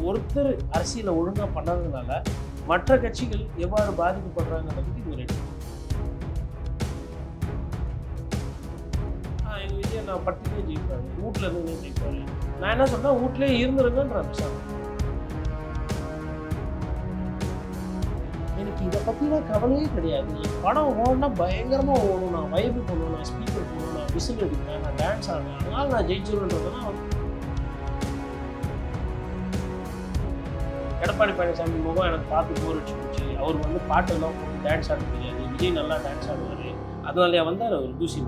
ஒருத்தர் அரசியலை ஒழுங்கா பண்ணாததுனால மற்ற கட்சிகள் எவ்வாறு பாதிக்கப்படுறாங்கிறதுக்கு இது ஒரு எடுத்து. எங்க விஜய் நான் பட்டுக்கே ஜெயிப்பாரு, வீட்டுல இருந்து ஜெயிப்பாரு. நான் என்ன சொன்னா வீட்லயே இருந்துருங்கன்ற விஷயம். எனக்கு இதை பற்றிலாம் கவலையே கிடையாது. படம் ஓடனா பயங்கரமாக ஓடும், நான் வைப்பு பண்ணுவேன், நான் ஸ்பீக்கர் பண்ணுவேன், நான் விசில் அடிப்பேன், நான் டான்ஸ் ஆடுவேன், அதனால நான் ஜெயிச்சிருவேன்றதுலாம் எடப்பாடி பழனிசாமி முகம் எனக்கு பார்த்து போர் அடிச்சு போச்சு. அவர் வந்து பாட்டெல்லாம் போட்டு டான்ஸ் ஆட தெரியாது, விஜய் நல்லா டான்ஸ் ஆடுவார், அதனாலயா வந்தார் அவர் தூசி.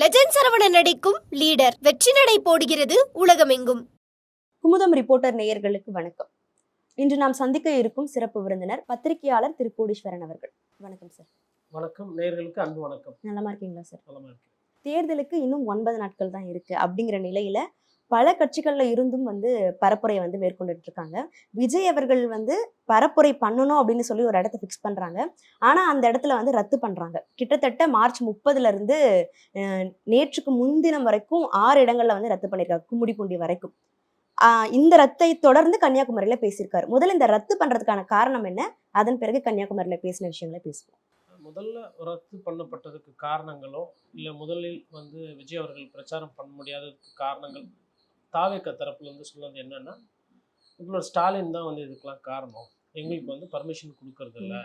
லெஜண்ட் சரவணன் நடிக்கும் லீடர் வெற்றி நடை போடுகிறது உலகமெங்கும். குமுதம் ரிப்போர்ட்டர் நேயர்களுக்கு வணக்கம். இன்று நாம் சந்திக்க இருக்கும் சிறப்பு விருந்தினர் பத்திரிகையாளர் திரு கோடீஸ்வரன் அவர்கள். வணக்கம் சார். வணக்கம் நேயர்களுக்கு அன்பு வணக்கம். நலமா இருக்கீங்களா சார்? நலமா இருக்கு. தேர்தலுக்கு இன்னும் 9 நாட்கள் தான் இருக்கு. அப்படிங்கிற நிலையில பல கட்சிகள்ல இருந்தும் பரப்புரையை மேற்கொண்டுட்டு இருக்காங்க. விஜய் அவர்கள் பரப்புரை பண்ணணும் அப்படின்னு சொல்லி ஒரு இடத்த ஃபிக்ஸ் பண்றாங்க. ஆனா அந்த இடத்துல ரத்து பண்றாங்க. கிட்டத்தட்ட மார்ச் 30 இருந்து நேற்றுக்கு முன்தினம் வரைக்கும் 6 இடங்கள்ல ரத்து பண்ணிருக்காங்க, கும்மிடிப்பூண்டி வரைக்கும். இந்த ரத்தை தொடர்ந்து கன்னியாகுமரியில பேசியிருக்காரு. முதல்ல இந்த ரத்து பண்றதுக்கான காரணம் என்ன, அதன் பிறகு கன்னியாகுமரியில பேசின விஷயங்களை பேசுவோம். முதல்ல ரத்து பண்ணப்பட்டதுக்கு காரணங்களோ இல்லை முதலில் விஜய் அவர்கள் பிரச்சாரம் பண்ண முடியாததுக்கு காரணங்கள் தாவேக தரப்புலேருந்து சொன்னது என்னன்னா, இவ்வளோ ஸ்டாலின் தான் இதுக்கெல்லாம் காரணம், எங்களுக்கு பர்மிஷன் கொடுக்கறது இல்லை,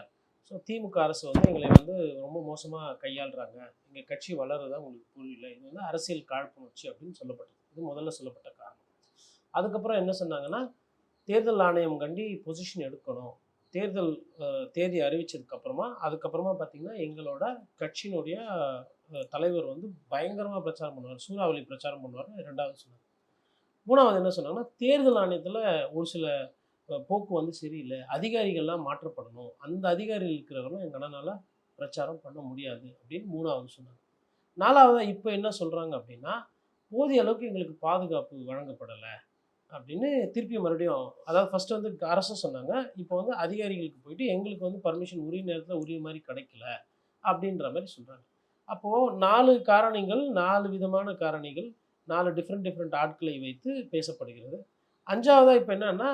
ஸோ திமுக அரசு எங்களை ரொம்ப மோசமாக கையாளுறாங்க, எங்கள் கட்சி வளருதான் உங்களுக்கு புரியல, இது அரசியல் காழ்ப்புணர்ச்சி அப்படின்னு சொல்லப்பட்டது. இது முதல்ல சொல்லப்பட்ட காரணம். அதுக்கப்புறம் என்ன சொன்னாங்கன்னா, தேர்தல் ஆணையம் கண்டி பொசிஷன் எடுக்கணும், தேர்தல் தேதி அறிவிச்சதுக்கப்புறமா அதுக்கப்புறமா பார்த்திங்கன்னா எங்களோட கட்சியினுடைய தலைவர் பயங்கரமாக பிரச்சாரம் பண்ணுவார், சூறாவளி பிரச்சாரம் பண்ணுவார். ரெண்டாவது சொன்னாங்க. மூணாவது என்ன சொன்னாங்கன்னா, தேர்தல் ஆணையத்தில் ஒரு சில போக்கு சரியில்லை, அதிகாரிகள்லாம் மாற்றப்படணும், அந்த அதிகாரிகள் இருக்கிறவங்களும் எங்கள் அண்ணனால் பிரச்சாரம் பண்ண முடியாது அப்படின்னு மூணாவது சொன்னாங்க. நாலாவது இப்போ என்ன சொல்கிறாங்க அப்படின்னா, போதிய அளவுக்கு எங்களுக்கு பாதுகாப்பு வழங்கப்படலை அப்படின்னு திருப்பி மறுபடியும், அதாவது ஃபஸ்ட்டு அரசு சொன்னாங்க, இப்போ அதிகாரிகளுக்கு போயிட்டு எங்களுக்கு பர்மிஷன் உரிய நேரத்தில் உரிய மாதிரி கிடைக்கல அப்படின்ற மாதிரி சொல்கிறாங்க. அப்போது 4 காரணிகள், 4 விதமான காரணிகள், 4 டிஃப்ரெண்ட் ஆட்களை வைத்து பேசப்படுகிறது. 5வதாக இப்போ என்னன்னா,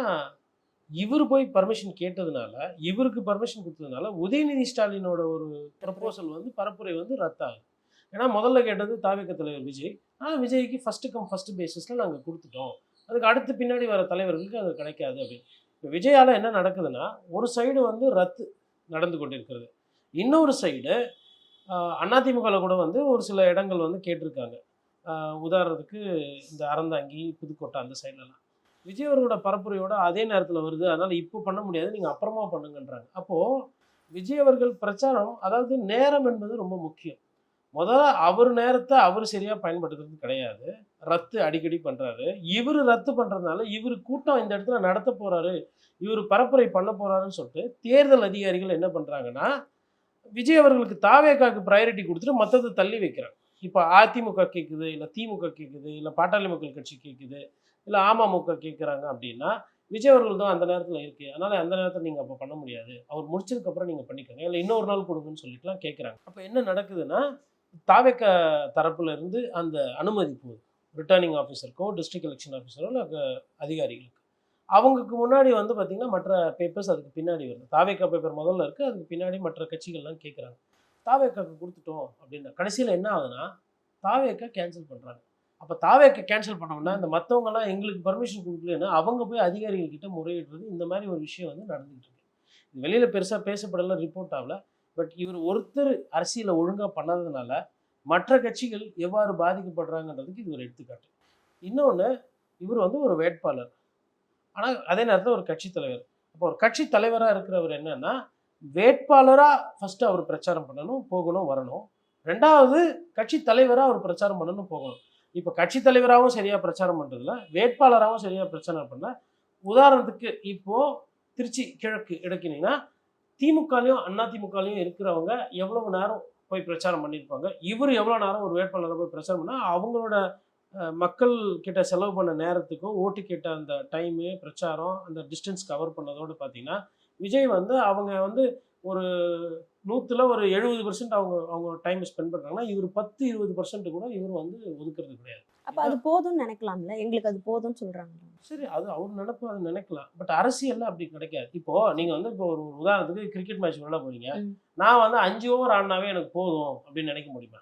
இவர் போய் பர்மிஷன் கேட்டதுனால, இவருக்கு பர்மிஷன் கொடுத்ததுனால உதயநிதி ஸ்டாலினோட ஒரு ப்ரப்போசல் பரப்புரை ரத்தாகுது. ஏன்னா முதல்ல கேட்டது தாவேக தலைவர் விஜய், ஆனால் விஜய்க்கு ஃபஸ்ட்டு கம் ஃபஸ்ட்டு பேசிஸில் நாங்கள் கொடுத்துட்டோம், அதுக்கு அடுத்து பின்னாடி வர தலைவர்களுக்கு அது கிடைக்காது அப்படின்னு. இப்போ விஜயால் என்ன நடக்குதுன்னா, ஒரு சைடு ரத்து நடந்து கொண்டிருக்கிறது, இன்னொரு சைடு அதிமுகவில் கூட ஒரு சில இடங்கள் கேட்டிருக்காங்க. உதாரணத்துக்கு இந்த அறந்தாங்கி, புதுக்கோட்டை அந்த சைட்லலாம் விஜய் அவர்களோட பரப்புரையோட அதே நேரத்தில் வருது, அதனால் இப்போ பண்ண முடியாது, நீங்கள் அப்புறமா பண்ணுங்கன்றாங்க. அப்போது விஜய் அவர்கள் பிரச்சாரம், அதாவது நேரம் என்பது ரொம்ப முக்கியம். முதல்ல அவர் நேரத்தை அவர் சரியாக பயன்படுத்துறது கிடையாது, ரத்து அடிக்கடி பண்ணுறாரு. இவர் ரத்து பண்ணுறதுனால இவர் கூட்டம் இந்த இடத்துல நடத்த போகிறாரு, இவர் பரப்புரை பண்ண போகிறாருன்னு சொல்லிட்டு தேர்தல் அதிகாரிகள் என்ன பண்ணுறாங்கன்னா, விஜய் அவர்களுக்கு தாவேகாவுக்கு ப்ரையாரிட்டி கொடுத்துட்டு மற்றதை தள்ளி வைக்கிறாங்க. இப்போ அதிமுக கேட்குது, இல்லை திமுக கேட்குது, இல்லை பாட்டாளி மக்கள் கட்சி கேட்குது, இல்லை அமமுக கேட்குறாங்க அப்படின்னா, விஜய் அவர்கள் தான் அந்த நேரத்தில் இருக்குது, அதனால் அந்த நேரத்தில் நீங்கள் அப்போ பண்ண முடியாது, அவர் முடிச்சதுக்கப்புறம் நீங்கள் பண்ணிக்கோங்க, இல்லை இன்னொரு நாள் கொடுங்கன்னு சொல்லிட்டுலாம் கேட்குறாங்க. அப்போ என்ன நடக்குதுன்னா, தாவேக தரப்புல இருந்து அந்த அனுமதி போகுது ரிட்டர்னிங் ஆஃபீஸருக்கோ, டிஸ்ட்ரிக்ட் எலெக்ஷன் ஆஃபீஸரோ, இல்லை அதிகாரிகளுக்கு. அவங்களுக்கு முன்னாடி பார்த்திங்கன்னா மற்ற பேப்பர்ஸ் அதுக்கு பின்னாடி வருது. தாவேக பேப்பர் முதல்ல இருக்குது, அதுக்கு பின்னாடி மற்ற கட்சிகள்லாம் கேட்குறாங்க. தாவேகாக்கு கொடுத்துட்டோம் அப்படின்னா கடைசியில் என்ன ஆகுதுன்னா, தாவேக கேன்சல் பண்ணுறாங்க. அப்போ தாவேக கேன்சல் பண்ணோம்னா இந்த மற்றவங்கலாம் எங்களுக்கு பர்மிஷன் கொடுக்கலன்னா அவங்க போய் அதிகாரிகள்கிட்ட முறையிடுறது, இந்த மாதிரி ஒரு விஷயம் நடந்துகிட்டு இருக்கு. இது வெளியில் பெருசாக பேசப்படல, ரிப்போர்ட் ஆகல. பட் இவர் ஒருத்தர் அரசியலை ஒழுங்காக பண்ணாததுனால மற்ற கட்சிகள் எவ்வாறு பாதிக்கப்படுறாங்கன்றதுக்கு இது ஒரு எடுத்துக்காட்டு. இன்னொன்று, இவர் ஒரு வேட்பாளர், ஆனால் அதே நேரத்தில் ஒரு கட்சி தலைவர். அப்போ ஒரு கட்சி தலைவராக இருக்கிறவர் என்னன்னா, வேட்பாளராக ஃபஸ்ட்டு அவர் பிரச்சாரம் பண்ணணும், போகணும், வரணும். ரெண்டாவது கட்சி தலைவராக அவர் பிரச்சாரம் பண்ணணும், போகணும். இப்போ கட்சி தலைவராகவும் சரியாக பிரச்சாரம் பண்ணுறதில்ல, வேட்பாளராகவும் சரியாக பிரச்சாரம் பண்ணல. உதாரணத்துக்கு இப்போது திருச்சி கிழக்கு எடுக்கினீங்கன்னா, திமுகலையும் அதிமுகலையும் இருக்கிறவங்க எவ்வளவு நேரம் போய் பிரச்சாரம் பண்ணியிருப்பாங்க, இவர் எவ்வளோ நேரம் ஒரு வேட்பாளரை போய் பிரச்சாரம் பண்ணால் அவங்களோட மக்கள் கிட்ட செலவு பண்ண நேரத்துக்கும் ஓட்டு கேட்ட அந்த டைமு, பிரச்சாரம், அந்த டிஸ்டன்ஸ் கவர் பண்ணதோடு பார்த்தீங்கன்னா, விஜய் அவங்க ஒரு 100ல் ஒரு 70% அவங்க டைம் ஸ்பெண்ட் பண்ணுறாங்கன்னா, இவர் 10-20% கூட இவர் ஒதுக்குறது கிடையாது. அப்ப அது போதும்னு நினைக்கலாம்ல, எங்களுக்கு அது போதும்னு சொல்றாங்க. சரி, அது அவர் நினைப்பு, அது நினைக்கலாம். பட் அரசியல்ல அப்படி கிடைக்காது. இப்போ நீங்க வந்து இப்போ ஒரு உதாரணத்துக்கு கிரிக்கெட் மேட்ச் விளையாட போறீங்க. ம். நான் வந்து 5 ஓவர் ஆடினாவே எனக்கு போதும் அப்படின்னு நினைக்க முடியுமா?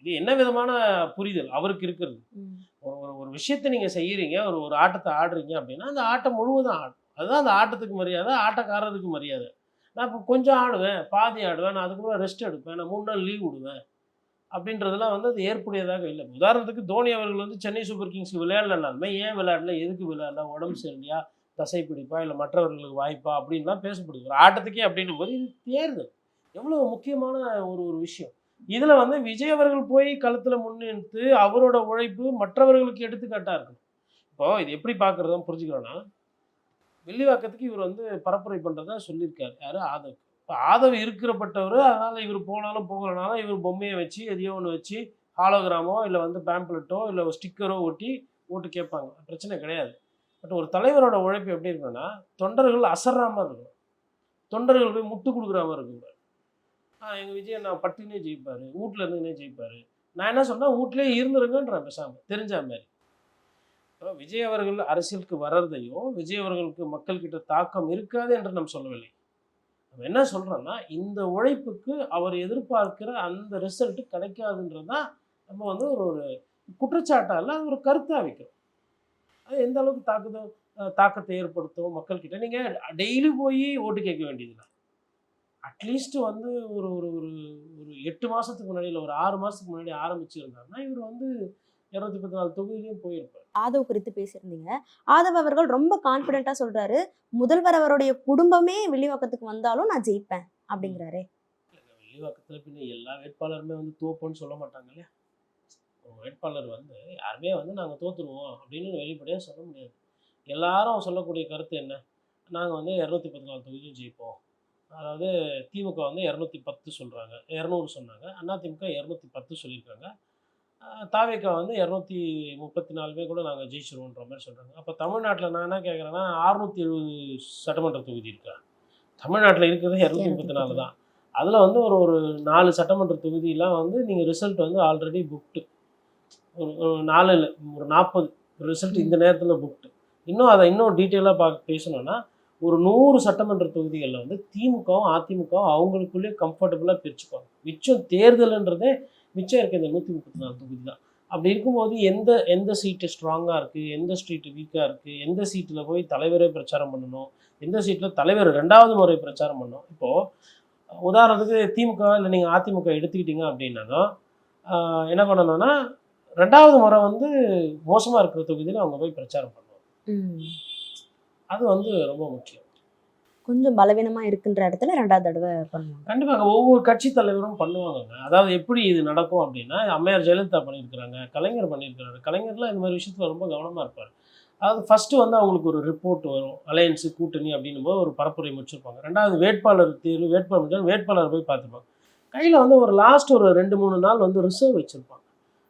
இது என்ன விதமான புரிதல் அவருக்கு இருக்கிறது? ம். ஒரு ஒரு ஒரு விஷயத்த நீங்க செய்யறீங்க, ஒரு ஒரு ஆட்டத்தை ஆடுறீங்க அப்படின்னா, அந்த ஆட்டம் முழுவதும் ஆடும். அதுதான் அந்த ஆட்டத்துக்கு மரியாதை, ஆட்டக்காரருக்கு மரியாதை. நான் இப்போ கொஞ்சம் ஆடுவேன், பாதி ஆடுவேன், நான் அதுக்கப்புறம் ரெஸ்ட் எடுப்பேன், நான் 3 நாள் லீவ் விடுவேன் அப்படின்றதெல்லாம் வந்து அது ஏற்புடையதாக இல்லை. உதாரணத்துக்கு தோனி அவர்கள் வந்து சென்னை சூப்பர் கிங்ஸ்க்கு விளையாடலனாலுமே ஏன் விளையாடல, எதுக்கு விளையாடல, உடம்பு சரியில்லையா, தசை பிடிப்பா, இல்லை மற்றவர்களுக்கு வாய்ப்பா அப்படின்லாம் பேசப்படுது. ஒரு ஆட்டத்துக்கே அப்படின்னும் போது இது தேர்தல் எவ்வளோ முக்கியமான ஒரு ஒரு விஷயம். இதில் வந்து விஜய் அவர்கள் போய் களத்தில் முன்னிறுத்து அவரோட உழைப்பு மற்றவர்களுக்கு எடுத்துக்காட்டாக இருக்கணும். இப்போ இது எப்படி பார்க்குறதுன்னு புரிஞ்சுக்கிறோன்னா, வில்லிவாக்கத்துக்கு இவர் வந்து பரப்புரை பண்ணுறதா சொல்லியிருக்காரு. யார்? ஆதவ். இப்போ ஆதவ் இருக்கிறப்பட்டவர், அதனால் இவர் போனாலும் போகலனாலும் இவர் பொம்மையை வச்சு எதையோ ஒன்று வச்சு ஹாலோகிராமோ இல்லை வந்து பேம்ப்ளெட்டோ இல்லை ஒரு ஸ்டிக்கரோ ஒட்டி ஓட்டு கேட்பாங்க, பிரச்சனை கிடையாது. பட் ஒரு தலைவரோட உழைப்பு எப்படி இருக்கணும்னா, தொண்டர்கள் அசராமல் இருக்கணும், தொண்டர்கள் போய் முட்டு கொடுக்குற மாதிரி இருக்கக்கூடாது. எங்கள் விஜய் நான் பட்டினே ஜெயிப்பார், வீட்டில் இருந்துன்னே ஜெயிப்பார். நான் என்ன சொன்னால் வீட்டிலே இருந்துருங்கன்றேன் பேசாமல், தெரிஞ்ச மாதிரி. இப்போ விஜய் அவர்கள் அரசியலுக்கு வர்றதையோ விஜய் அவர்களுக்கு மக்கள்கிட்ட தாக்கம் இருக்காது என்று நாம் சொல்லவில்லை. நம்ம என்ன சொல்கிறோன்னா, இந்த உழைப்புக்கு அவர் எதிர்பார்க்கிற அந்த ரிசல்ட் கிடைக்காதுன்றது தான் நம்ம வந்து ஒரு ஒரு குற்றச்சாட்டால் ஒரு கருத்தாக வைக்கிறோம். அது எந்த அளவுக்கு தாக்கத்தை ஏற்படுத்தும் மக்கள்கிட்ட. நீங்கள் டெய்லி போய் ஓட்டு கேட்க வேண்டியதில்லை. அட்லீஸ்ட் வந்து ஒரு ஒரு ஒரு ஒரு 8 மாதத்துக்கு முன்னாடி இல்லை ஒரு 6 மாதத்துக்கு முன்னாடி ஆரம்பிச்சிருந்தாருன்னா இவர் வந்து 214 தொகுதியிலையும் போயிருப்பார். ஆதவ் குறித்து பேசியிருந்தீங்க. ஆதவ் அவர்கள் ரொம்ப கான்பிடென்ட்டா சொல்றாரு, முதல்வர் அவருடைய குடும்பமே வில்லிவாக்கத்துக்கு வந்தாலும் நான் ஜெயிப்பேன் அப்படிங்கிறாரே. வில்லிவாக்கத்தில் பின்ன எல்லா வேட்பாளருமே வந்து தோப்போன்னு சொல்ல மாட்டாங்க இல்லையா? ஒரு வேட்பாளர் வந்து யாருமே வந்து நாங்கள் தோற்றுருவோம் அப்படின்னு வெளிப்படையாக சொல்ல முடியாது. எல்லாரும் சொல்லக்கூடிய கருத்து என்ன? நாங்கள் வந்து 214 தொகுதியும் ஜெயிப்போம். அதாவது திமுக வந்து 210 சொல்கிறாங்க, 200 சொன்னாங்க. அதிமுக 210 சொல்லியிருக்காங்க. தாவேக்கா வந்து 234 கூட நாங்கள் ஜெயிச்சிருவோன்ற மாதிரி சொல்கிறாங்க. அப்போ தமிழ்நாட்டில் நான் என்ன கேட்குறேன்னா, 670 சட்டமன்ற தொகுதி இருக்கா? தமிழ்நாட்டில் இருக்கிறது 234 தான். அதில் வந்து ஒரு ஒரு 4 சட்டமன்ற தொகுதியெலாம் வந்து நீங்கள் ரிசல்ட் வந்து ஆல்ரெடி புக்டு. ஒரு 4 இல்லை, ஒரு 40 ரிசல்ட் இந்த நேரத்தில் புக்டு. இன்னும் டீட்டெயிலாக பேசணுன்னா, ஒரு 100 சட்டமன்ற தொகுதிகளில் வந்து திமுகவும் அதிமுகவும் அவங்களுக்குள்ளேயே கம்ஃபர்டபுளாக பிரிச்சுப்பாங்க. மிச்சம் தேர்தல்ன்றதே மிச்சம் இருக்க இந்த 134 தொகுதி தான். அப்படி இருக்கும்போது எந்த சீட்டு ஸ்ட்ராங்காக இருக்குது, எந்த ஸ்ட்ரீட்டு வீக்காக இருக்குது, எந்த சீட்டில் போய் தலைவரே பிரச்சாரம் பண்ணணும், எந்த சீட்டில் தலைவர் 2வது முறை பிரச்சாரம் பண்ணணும். இப்போது உதாரணத்துக்கு திமுக இல்லை நீங்கள் அதிமுக எடுத்துக்கிட்டீங்க அப்படின்னாலும் என்ன பண்ணணும்னா, 2வது முறை வந்து மோசமாக இருக்கிற தொகுதியில் அவங்க போய் பிரச்சாரம் பண்ணுவாங்க. அது வந்து ரொம்ப முக்கியம். கொஞ்சம் பலவீனமா இருக்குன்ற இடத்துல 2வது தடவை பண்ணுவாங்க. கண்டிப்பாக ஒவ்வொரு கட்சி தலைவரும் பண்ணுவாங்கங்க. அதாவது எப்படி இது நடக்கும் அப்படின்னா, அம்மையார் ஜெயலலிதா பண்ணியிருக்கிறாங்க, கலைஞர் பண்ணியிருக்கிறாரு. கலைஞர்லாம் இந்த மாதிரி விஷயத்தில் ரொம்ப கவனமாக இருப்பார். அதாவது ஃபஸ்ட்டு வந்து அவங்களுக்கு ஒரு ரிப்போர்ட் வரும், அலையன்ஸு கூட்டணி அப்படின்னும் போது ஒரு பரப்புரை முடிச்சிருப்பாங்க. 2வது வேட்பாளர் தேர்வு, வேட்பாளர் போய் பார்த்துப்பாங்க. கையில் வந்து ஒரு லாஸ்ட் ஒரு 2-3 நாள் வந்து ரிசர்வ் வச்சுருப்பாங்க.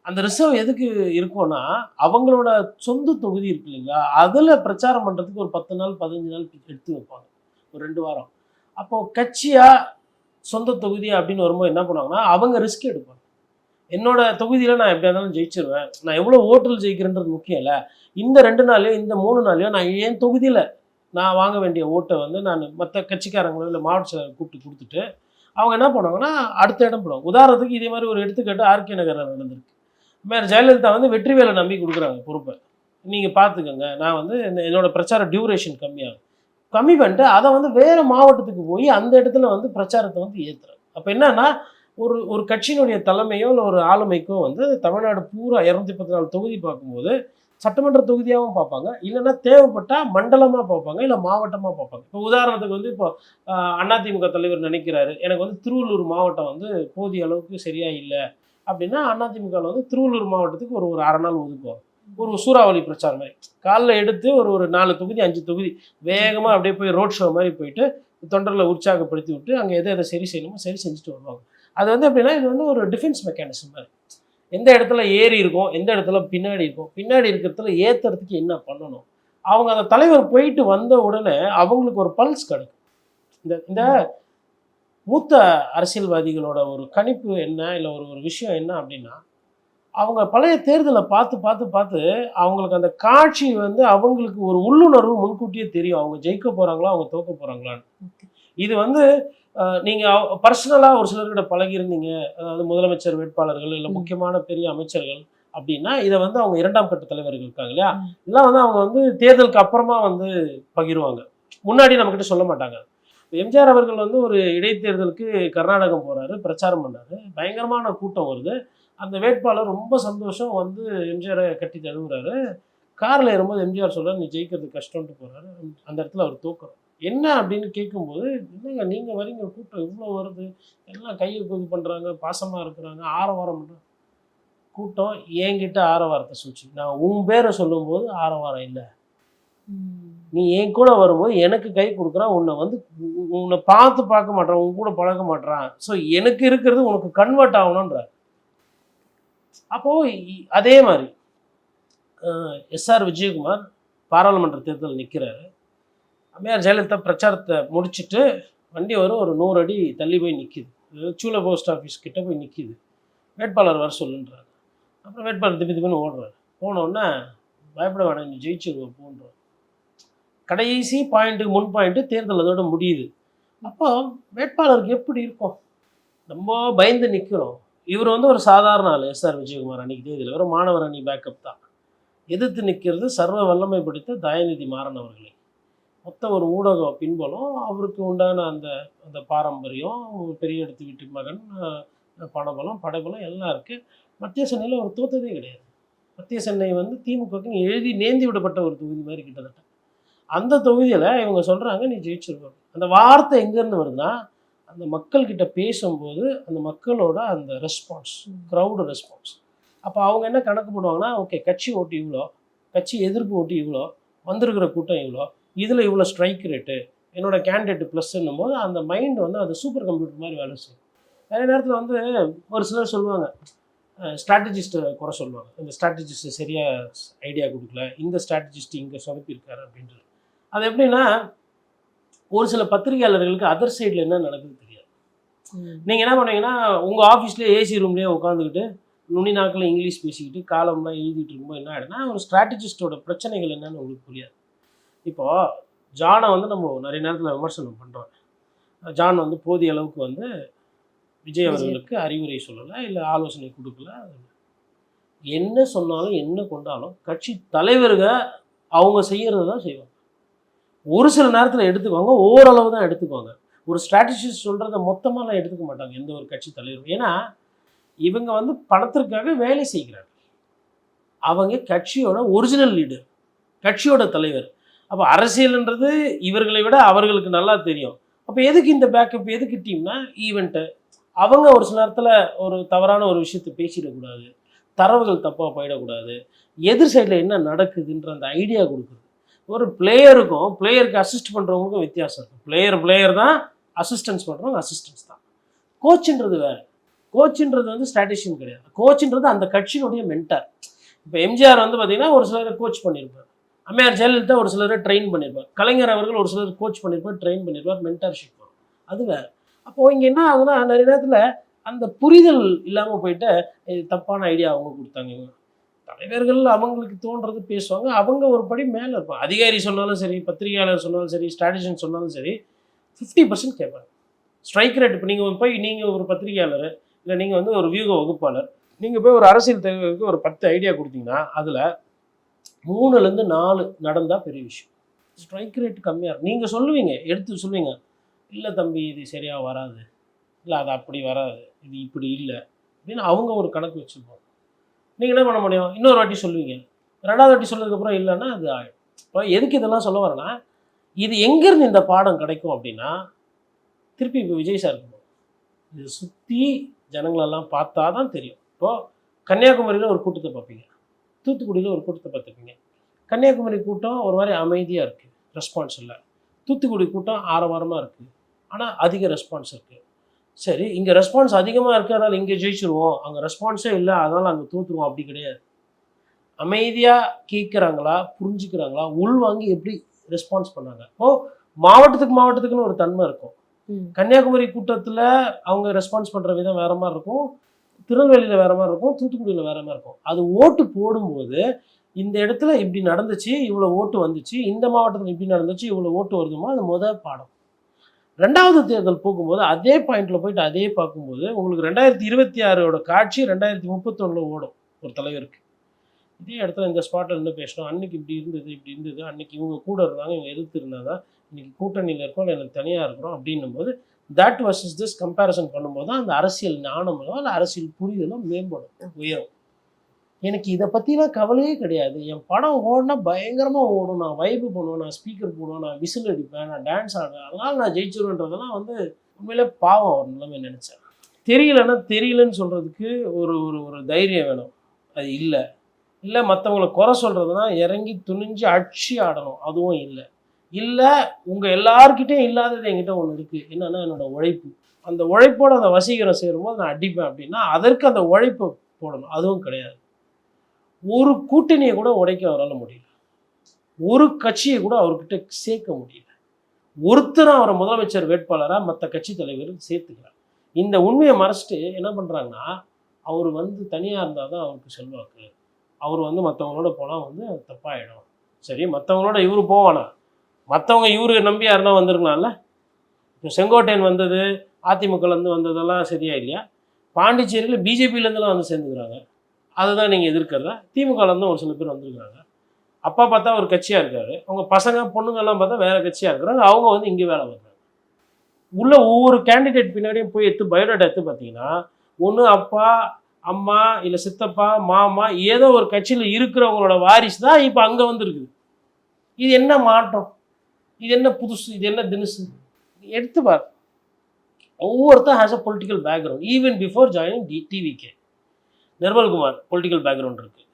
அந்த ரிசர்வ் எதுக்கு இருக்கும்னா, அவங்களோட சொந்த தொகுதி இருக்கு இல்லைங்களா, அதில் பிரச்சாரம் பண்ணுறதுக்கு ஒரு 10 நாள் 15 நாள் எடுத்து வைப்பாங்க, ஒரு 2 வாரம். அப்போது கட்சியாக சொந்த தொகுதியா அப்படின்னு வரும்போது என்ன பண்ணுவாங்கன்னா, அவங்க ரிஸ்க் எடுப்பாங்க. என்னோட தொகுதியில் நான் எப்படியா இருந்தாலும் ஜெயிச்சிருவேன், நான் எவ்வளோ ஓட்டில் ஜெயிக்கிறேன்றது முக்கியம் இல்லை, இந்த 2 நாளையோ இந்த 3 நாளையோ நான் என் தொகுதியில் நான் வாங்க வேண்டிய ஓட்டை வந்து நான் மற்ற கட்சிக்காரங்களோ இல்லை மாவட்ட செயலர் கூப்பிட்டு கொடுத்துட்டு அவங்க என்ன பண்ணுவாங்கன்னா அடுத்த இடம் போடுவாங்க. உதாரணத்துக்கு இதே மாதிரி ஒரு எடுத்துக்காட்டு ஆர்கே நகரில் நடந்திருக்கு. மேயர் ஜெயலலிதா வந்து வெற்றிவேலை நம்பி கொடுக்குறாங்க பொறுப்பை, நீங்கள் பார்த்துக்கோங்க, நான் வந்து என்னோட பிரச்சார டியூரேஷன் கம்மி பண்ணிட்டு அதை வந்து வேறு மாவட்டத்துக்கு போய் அந்த இடத்துல வந்து பிரச்சாரத்தை வந்து ஏற்றுறேன். அப்போ என்னன்னா, ஒரு கட்சியினுடைய தலைமையோ இல்லை ஒரு ஆளுமைக்கோ வந்து தமிழ்நாடு பூரா 214 தொகுதி பார்க்கும்போது சட்டமன்ற தொகுதியாகவும் பார்ப்பாங்க, இல்லைன்னா தேவைப்பட்டால் மண்டலமாக பார்ப்பாங்க, இல்லை மாவட்டமாக பார்ப்பாங்க. இப்போ உதாரணத்துக்கு வந்து இப்போ அதிமுக தலைவர் நினைக்கிறாரு, எனக்கு வந்து திருவள்ளூர் மாவட்டம் வந்து போதிய அளவுக்கு சரியாக இல்லை அப்படின்னா, அதிமுகவில் வந்து திருவள்ளூர் மாவட்டத்துக்கு ஒரு 1/2 நாள் ஒதுக்குவாங்க. ஒரு சூறாவளி பிரச்சாரம் மாதிரி காலைல எடுத்து ஒரு 4 தொகுதி 5 தொகுதி வேகமாக அப்படியே போய் ரோட் ஷோ மாதிரி போயிட்டு தொண்டர்களை உற்சாகப்படுத்தி விட்டு அங்கே எதை சரி செய்யணுமோ சரி செஞ்சுட்டு வருவாங்க. அது வந்து எப்படின்னா, இது வந்து ஒரு டிஃபென்ஸ் மெக்கானிசம் மாதிரி. எந்த இடத்துல ஏறி இருக்கும், எந்த இடத்துல பின்னாடி இருக்கும், பின்னாடி இருக்கிறதுல ஏற்றுறதுக்கு என்ன பண்ணணும், அவங்க அந்த தலைவர் போயிட்டு வந்த உடனே அவங்களுக்கு ஒரு பல்ஸ் கிடைக்கும். இந்த மூத்த அரசியல்வாதிகளோட ஒரு கணிப்பு என்ன, இல்லை ஒரு விஷயம் என்ன அப்படின்னா, அவங்க பழைய தேர்தலை பார்த்து பார்த்து பார்த்து அவங்களுக்கு அந்த காட்சி வந்து அவங்களுக்கு ஒரு உள்ளுணர்வு முன்கூட்டியே தெரியும், அவங்க ஜெயிக்க போகிறாங்களா அவங்க தோக்க போகிறாங்களான்னு. இது வந்து நீங்கள் பர்சனலாக ஒரு சிலர்கிட்ட பழகியிருந்தீங்க, அதாவது முதலமைச்சர் வேட்பாளர்கள் இல்லை முக்கியமான பெரிய அமைச்சர்கள் அப்படின்னா இதை வந்து அவங்க இரண்டாம் கட்ட தலைவர்கள் இருக்காங்க இல்லையா, இதெல்லாம் வந்து அவங்க வந்து தேர்தலுக்கு அப்புறமா வந்து பகிர்வாங்க, முன்னாடி நம்மக்கிட்ட சொல்ல மாட்டாங்க. எம்ஜிஆர் அவர்கள் வந்து ஒரு இடைத்தேர்தலுக்கு கர்நாடகம் போகிறாரு, பிரச்சாரம் பண்ணாரு, பயங்கரமான கூட்டம் வருது. அந்த வேட்பாளர் ரொம்ப சந்தோஷம் வந்து எம்ஜிஆரை கட்டி தழுவுறாரு. காரில் ஏறும்போது எம்ஜிஆர் சொல்கிறார் நீ ஜெயிக்கிறது கஷ்டம்ட்டு போகிறாரு. அந்த இடத்துல அவர் தூக்குறோம். என்ன அப்படின்னு கேட்கும்போது, இல்லைங்க நீங்கள் வரீங்க, கூட்டம் இவ்வளோ வருது, எல்லாம் கையை இது பண்ணுறாங்க, பாசமாக இருக்கிறாங்க, ஆரவாரம் பண்ணுறாங்க. கூட்டம் என்கிட்ட ஆரவாரத்தை சொல்லிச்சு, நான் உன் பேரை சொல்லும்போது ஆரவாரம் இல்லை, நீ என் கூட வரும்போது எனக்கு கை கொடுக்குறான், உன்னை பார்க்க மாட்டான், உன் கூட பழக மாட்டான், ஸோ எனக்கு இருக்கிறது உனக்கு கன்வெர்ட் ஆகணுன்றார். அப்போது அதே மாதிரி எஸ்ஆர் விஜயகுமார் பாராளுமன்ற தேர்தல் நிற்கிறாரு. அம்மையார் ஜெயலலிதா பிரச்சாரத்தை முடிச்சுட்டு வண்டி வரும், ஒரு 100 அடி தள்ளி போய் நிற்கிது, சூல போஸ்ட் ஆஃபீஸ் கிட்ட போய் நிற்கிது. வேட்பாளர் வர சொல்லுன்றாரு. அப்புறம் வேட்பாளர் திப்பின்னு ஓடுறாரு. போனோடனே பயப்பட வேணாம், நீ ஜெயிச்சிருவோம் போன்றார். கடைசி பாயிண்ட்டு முன் பாயிண்ட்டு தேர்தல் அதோட முடியுது. அப்போ வேட்பாளருக்கு எப்படி இருக்கும், ரொம்ப பயந்து நிற்கிறோம். இவர் வந்து ஒரு சாதாரண ஆள், எஸ்ஆர் விஜயகுமார் அன்றைக்கி தேதியில் ஒரு மாணவர் அணி பேக்கப் தான். எதிர்த்து நிற்கிறது சர்வ வல்லமை பிடித்த தயாநிதி மாறன் அவர்களை. மொத்த ஒரு ஊடக பின்பலம், அவருக்கு உண்டான அந்த அந்த பாரம்பரியம், பெரிய இடத்து வீட்டு மகன், பணபலம் படைபலம் எல்லாம் இருக்குது. மத்திய சென்னையில் அவர் தோற்றதே கிடையாது. மத்திய சென்னை வந்து திமுகவுக்கு எழுதி நேந்தி விடப்பட்ட ஒரு தொகுதி மாதிரி கிட்டத்தட்ட. அந்த தொகுதியில் இவங்க சொல்கிறாங்க நீ ஜெயிச்சிருவாங்க. அந்த வார்த்தை எங்கேருந்து வருதுன்னா, அந்த மக்கள்கிட்ட பேசும்போது அந்த மக்களோட அந்த ரெஸ்பான்ஸ், க்ரௌடு ரெஸ்பான்ஸ். அப்போ அவங்க என்ன கணக்கு பண்ணுவாங்கன்னா, ஓகே கட்சி ஓட்டு இவ்வளோ, கட்சி எதிர்ப்பு ஓட்டு இவ்வளோ, வந்திருக்கிற கூட்டம் இவ்வளோ, இதில் இவ்வளோ ஸ்ட்ரைக் ரேட்டு, என்னோட கேண்டிடேட் ப்ளஸ்ன்னும் போது அந்த மைண்ட் வந்து அது சூப்பர் கம்ப்யூட்டர் மாதிரி வேலை செய்யும். நிறைய நேரத்தில் வந்து ஒரு சிலர் சொல்லுவாங்க, ஸ்ட்ராட்டஜிஸ்ட்டை குறை சொல்லுவாங்க, இந்த ஸ்ட்ராட்டஜிஸ்ட்டு சரியாக ஐடியா கொடுக்கல, இந்த ஸ்ட்ராட்டஜிஸ்ட் இங்கே சொதப்பியிருக்காரு அப்படின்றது. அது எப்படின்னா, ஒரு சில பத்திரிகையாளர்களுக்கு அதர் சைடில் என்ன நடக்குது தெரியாது. நீங்கள் என்ன பண்ணுவீங்கன்னா, உங்கள் ஆஃபீஸ்லேயே ஏசி ரூம்லேயே உட்காந்துக்கிட்டு நுனி நாக்கில் இங்கிலீஷ் பேசிக்கிட்டு காலம்லாம் எழுதிட்டு இருக்கும்போது என்ன ஆகிடுனா, ஒரு ஸ்ட்ராட்டஜிஸ்டோட பிரச்சனைகள் என்னன்னு உங்களுக்கு புரியாது. இப்போது ஜானை வந்து நம்ம நிறைய நேரத்தில் விமர்சனம் பண்ணுறோம். ஜான் வந்து போதிய அளவுக்கு வந்து விஜய் அவர்களுக்கு அறிவுரை சொல்லலை, இல்லை ஆலோசனை கொடுக்கல. என்ன சொன்னாலும் என்ன கொண்டாலும் கட்சி தலைவர்கள் அவங்க செய்கிறது தான் செய்வாங்க. ஒரு சில நேரத்தில் எடுத்துக்குவாங்க, ஓரளவு தான் எடுத்துக்குவாங்க. ஒரு ஸ்ட்ராட்டஜிஸ்ட் சொல்கிறத மொத்தமாலாம் எடுத்துக்க மாட்டாங்க எந்த ஒரு கட்சி தலைவரும். ஏன்னா இவங்க வந்து பணத்திற்காக வேலை செய்கிறாங்க. அவங்க கட்சியோட ஒரிஜினல் லீடர், கட்சியோட தலைவர். அப்போ அரசியல்ன்றது இவர்களை விட அவர்களுக்கு நல்லா தெரியும். அப்போ எதுக்கு இந்த பேக்கப், எதுக்கு டீம்னா ஈவெண்ட்டு. அவங்க ஒரு சில நேரத்தில் ஒரு தவறான ஒரு விஷயத்தை பேசிடக்கூடாது, தரவுகள் தப்பாக போயிடக்கூடாது, எதிர் சைடில் என்ன நடக்குதுன்ற அந்த ஐடியா கொடுக்குது. ஒரு பிளேயருக்கும் பிளேயருக்கு அசிஸ்ட் பண்ணுறவங்களுக்கும் வித்தியாசம் இருக்குது. பிளேயர் தான், அசிஸ்டன்ஸ் பண்ணுறவங்க அசிஸ்டன்ஸ் தான். கோச்சுன்றது வேறு. கோச்சுன்றது வந்து ஸ்ட்ராட்டஜியும் கிடையாது. கோச்சுன்றது அந்த கட்சியினுடைய மென்டார். இப்போ எம்ஜிஆர் வந்து பார்த்திங்கன்னா ஒரு சிலரை கோச் பண்ணியிருப்பார், அம்மையார் ஜெயலலிதா ஒரு சிலரை ட்ரெயின் பண்ணியிருப்பார், கலைஞர் அவர்கள் ஒரு சிலர் கோச் பண்ணியிருப்பார், ட்ரெயின் பண்ணியிருப்பார், மென்டார்ஷிப் வரும், அது வேறு. அப்போது இங்கே என்ன ஆகுதுன்னா, நிறைய நேரத்தில் அந்த புரிதல் இல்லாமல் போயிட்டு தப்பான ஐடியா அவங்க கொடுத்தாங்க. இவங்க தலைவர்கள் அவங்களுக்கு தோன்றது பேசுவாங்க, அவங்க ஒரு படி மேலே இருப்பாங்க. அதிகாரி சொன்னாலும் சரி, பத்திரிகையாளர் சொன்னாலும் சரி, ஸ்ட்ராட்டஜின்னு சொன்னாலும் சரி, 50% கேட்பாங்க. Strike rate. இப்போ நீங்கள் ஒரு பத்திரிகையாளர், இல்லை நீங்கள் வந்து ஒரு வியூக வகுப்பாளர், நீங்கள் போய் ஒரு அரசியல் தலைவருக்கு ஒரு 10 ஐடியா கொடுத்தீங்கன்னா அதில் 3லேருந்து 4 நடந்தால் பெரிய விஷயம். ஸ்ட்ரைக் ரேட் கம்மியாக இருக்கும். நீங்கள் சொல்லுவீங்க, எடுத்து சொல்லுவீங்க, இல்லை தம்பி இது சரியாக வராது, இல்லை அது அப்படி வராது, இது இப்படி இல்லை அப்படின்னு அவங்க ஒரு கணக்கு வச்சுருப்பாங்க. நீங்கள் என்ன பண்ண முடியும், இன்னொரு வாட்டி சொல்லுவீங்க, 2வது வாட்டி சொன்னதுக்கப்புறம் இல்லைன்னா அது ஆகிடும். இப்போ எதுக்கு இதெல்லாம் சொல்ல வரேன்னா, இது எங்கேருந்து இந்த பாடம் கிடைக்கும் அப்படின்னா, திருப்பி இப்போ விஜய் சார் இருக்கும், இது சுற்றி ஜனங்களெல்லாம் பார்த்தா தான் தெரியும். இப்போது கன்னியாகுமரியில் ஒரு கூட்டத்தை பார்ப்பீங்க, தூத்துக்குடியில் ஒரு கூட்டத்தை பார்த்துப்பீங்க. கன்னியாகுமரி கூட்டம் ஒரு மாதிரி அமைதியாக இருக்குது, ரெஸ்பான்ஸ் இல்லை. தூத்துக்குடி கூட்டம் ஆரவாரமாக இருக்குது, ஆனால் அதிக ரெஸ்பான்ஸ் இருக்குது. சரி, இங்கே ரெஸ்பான்ஸ் அதிகமாக இருக்குது, அதனால் இங்கே ஜெயிச்சிருவோம், அங்கே ரெஸ்பான்ஸே இல்லை அதனால் அங்கே தூத்துருவோம், அப்படி கிடையாது. அமைதியாக கேட்குறாங்களா, புரிஞ்சுக்கிறாங்களா, உள்வாங்கி எப்படி ரெஸ்பான்ஸ் பண்ணாங்க. இப்போது மாவட்டத்துக்குன்னு ஒரு தன்மை இருக்கும். கன்னியாகுமரி கூட்டத்தில் அவங்க ரெஸ்பான்ஸ் பண்ணுற விதம் வேறு மாதிரி இருக்கும், திருநெல்வேலியில் வேற மாதிரி இருக்கும், தூத்துக்குடியில் வேற மாதிரி இருக்கும். அது ஓட்டு போடும்போது இந்த இடத்துல இப்படி நடந்துச்சு, இவ்வளோ ஓட்டு வந்துச்சு, இந்த மாவட்டத்தில் இப்படி நடந்துச்சு, இவ்வளோ ஓட்டு வருதுமா, அது முதல் பாடம். 2வது தேர்தல் போகும்போது அதே பாயிண்ட்ல போயிட்டு அதே பார்க்கும்போது உங்களுக்கு 2026 காட்சி 2031 ஓடும் ஒரு தலைவருக்கு. இதே இடத்துல இந்த ஸ்பாட்டில் என்ன பேசணும், அன்னைக்கு இப்படி இருந்தது, அன்னைக்கு இவங்க கூட இருந்தாங்க, இவங்க எதிர்த்து இருந்தாங்க, இன்னைக்கு கூட்டணியில் இருக்கோம், இல்லை எனக்கு தனியாக இருக்கிறோம் அப்படின்னும் போது தட் வர்சஸ் திஸ் கம்பேரிசன் பண்ணும்போது தான் அந்த அரசியல் ஞானமோ இல்லை அரசியல் புரிதலோ மேம்படும், உயரும். எனக்கு இதை பற்றிலாம் கவலையே கிடையாது. என் படம் ஓடினா பயங்கரமாக ஓடும், நான் வைப்பு பண்ணுவேன், நான் ஸ்பீக்கர் போடுவேன், நான் விசில் அடிப்பேன், நான் டான்ஸ் ஆடுவேன், அதனால் நான் ஜெயிச்சிருவேன்றதெல்லாம் வந்து உண்மையிலே பாவம் ஒரு நிலைமை நினச்சேன். தெரியலன்னு சொல்கிறதுக்கு ஒரு ஒரு ஒரு தைரியம் வேணும். அது இல்லை மற்றவங்களை குறை சொல்கிறதுனா இறங்கி துணிஞ்சு அடிச்சு ஆடணும், அதுவும் இல்லை உங்கள் எல்லார்கிட்டையும் இல்லாதது என்கிட்ட ஒன்று இருக்குது, என்னென்னா என்னோடய உழைப்பு. அந்த உழைப்போடு அந்த வசீகரம் சேரும்போது நான் அடிப்பேன் அப்படின்னா அதற்கு அந்த உழைப்பை போடணும், அதுவும் கிடையாது. ஒரு கூட்டணியை கூட உடைக்க அவரால் முடியல, ஒரு கட்சியை கூட அவர்கிட்ட சேர்க்க முடியல. ஒருத்தரும் அவரை முதலமைச்சர் வேட்பாளராக மற்ற கட்சி தலைவர் சேர்த்துக்கிறார். இந்த உண்மையை மறைச்சிட்டு என்ன பண்ணுறாங்கன்னா, அவர் வந்து தனியாக இருந்தால் தான் அவருக்கு செல்வாக்கு, அவர் வந்து மற்றவங்களோட போனால் வந்து தப்பாயிடும். சரி, மற்றவங்களோட இவரு போவானா, மற்றவங்க இவரு நம்பி யாருன்னா வந்திருக்கலாம்ல. இப்போ செங்கோட்டையன் வந்தது அதிமுகலேருந்து வந்ததெல்லாம் சரியா இல்லையா? பாண்டிச்சேரியில் பிஜேபியிலேருந்துலாம் வந்து சேர்ந்துக்கிறாங்க, அதுதான் நீங்கள் எதிர்க்கிறதா? திமுகலேருந்து ஒரு சில பேர் வந்துருக்குறாங்க. அப்பா பார்த்தா ஒரு கட்சியாக இருக்காரு, அவங்க பசங்க பொண்ணுங்கள்லாம் பார்த்தா வேறு கட்சியாக இருக்கிறாங்க, அவங்க வந்து இங்கே வேலை பார்க்குறாங்க. உள்ள ஒவ்வொரு கேண்டிடேட் பின்னாடியும் போய் பயோடேட்டா எடுத்து பார்த்தீங்கன்னா ஒன்று அப்பா அம்மா இல்லை சித்தப்பா மாமா ஏதோ ஒரு கட்சியில் இருக்கிறவங்களோட வாரிசு தான் இப்போ அங்கே வந்துருக்குது. இது என்ன மாற்றம், இது என்ன புதுசு, இது என்ன தினுசு எடுத்து பார். ஒவ்வொருத்தர் has a political background. Even before joining TVK Nirmalkumar political background இருக்குது,